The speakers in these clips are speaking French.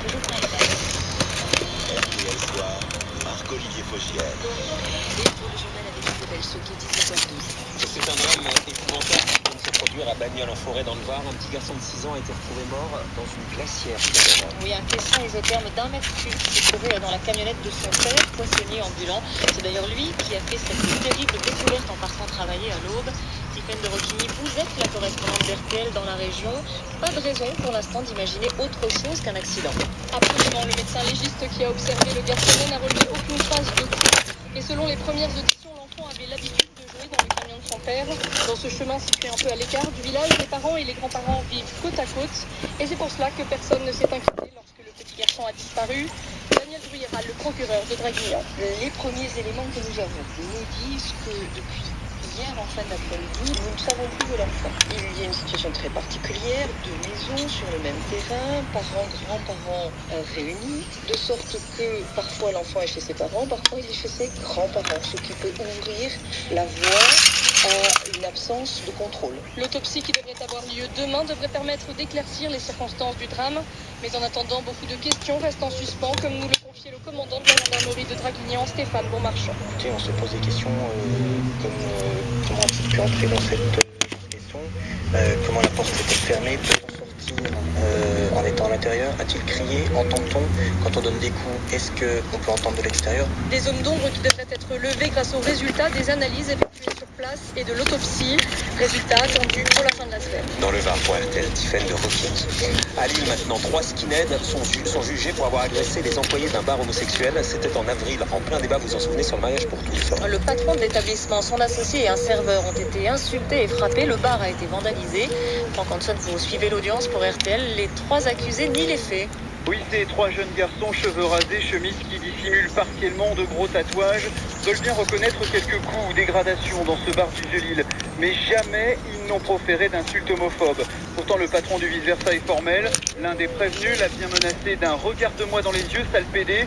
RTL Soir, Marc-Olivier Fogiel. Et pour le journal avec Isabelle Choquet, 17h12. C'est un drame épouvantable qui vient de se produire à Bagnols en forêt dans le Var. Un petit garçon de 6 ans a été retrouvé mort dans une glacière. Oui, un caisson isotherme d'1 mètre cube s'est trouvé dans la camionnette de son père, poissonnier ambulant. C'est d'ailleurs lui qui a fait cette terrible découverte en partant travailler à l'aube. Tiffaine de Roquigny, vous êtes la correspondante d'RTL dans la région. Pas de raison pour l'instant d'imaginer autre chose qu'un accident. Absolument, le médecin légiste qui a observé le garçonnet n'a relevé aucune trace de coup. Et selon les premières auditions, l'enfant avait l'habitude de jouer dans le camion de son père. Dans ce chemin situé un peu à l'écart du village, les parents et les grands-parents vivent côte à côte. Et c'est pour cela que personne ne s'est inquiété lorsque le petit garçon a disparu. Daniel Bruyera, le procureur de Draguignan. Les premiers éléments que nous avons nous disent que depuis hier en fin d'après-midi, nous ne savons plus de l'enfant. Il y a une situation très particulière, deux maisons sur le même terrain, parents, grands-parents réunis, de sorte que parfois l'enfant est chez ses parents, parfois il est chez ses grands-parents, ce qui peut ouvrir la voie à une absence de contrôle. L'autopsie qui devrait avoir lieu demain devrait permettre d'éclaircir les circonstances du drame. Mais en attendant, beaucoup de questions restent en suspens, comme nous le confiait le commandant de la gendarmerie de Draguignan, Stéphane Bonmarchand. On se pose des questions comment a-t-il pu entrer dans cette maison, comment la porte s'est-elle fermée, peut-on sortir en étant à l'intérieur, a-t-il crié, entend-on quand on donne des coups, est-ce qu'on peut entendre de l'extérieur? Des zones d'ombre qui devraient être levées grâce aux résultats des analyses effectuées sur place et de l'autopsie. Résultats attendus pour la fin de la semaine. Dans le Var pour RTL, Tiffaine de Roquigny. À Lille maintenant, 3 skinheads sont jugés pour avoir agressé les employés d'un bar homosexuel. C'était en avril, en plein débat, vous en souvenez, sur le mariage pour tous. Le patron de l'établissement, son associé et un serveur ont été insultés et frappés. Le bar a été vandalisé. Franck Hanson, vous suivez l'audience pour RTL. Les 3 accusés nient les faits. Oui, ces 3 jeunes garçons, cheveux rasés, chemises qui dissimulent partiellement de gros tatouages, veulent bien reconnaître quelques coups ou dégradations dans ce bar du Vieux-Lille. Mais jamais ils n'ont proféré d'insultes homophobes. Pourtant, le patron du vice-versa est formel. L'un des prévenus l'a bien menacé d'un « regarde-moi dans les yeux, sale pédé ».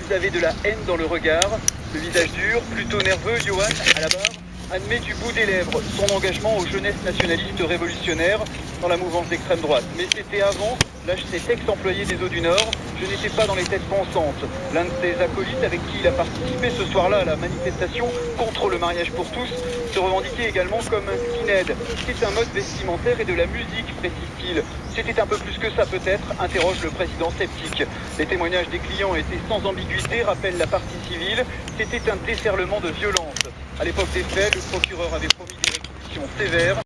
Ils avaient de la haine dans le regard. Le visage dur, plutôt nerveux, Johan, à la barre, admet du bout des lèvres son engagement aux jeunesses nationalistes révolutionnaires dans la mouvance d'extrême droite. Mais c'était avant, lâche cet ex-employé des Eaux du Nord, je n'étais pas dans les têtes pensantes. L'un de ses acolytes avec qui il a participé ce soir-là à la manifestation contre le mariage pour tous se revendiquait également comme un skinhead. C'est un mode vestimentaire et de la musique, précise-t-il. C'était un peu plus que ça peut-être, interroge le président sceptique. Les témoignages des clients étaient sans ambiguïté, rappelle la partie civile. C'était un déferlement de violence. À l'époque des faits, le procureur avait promis des réquisitions sévères.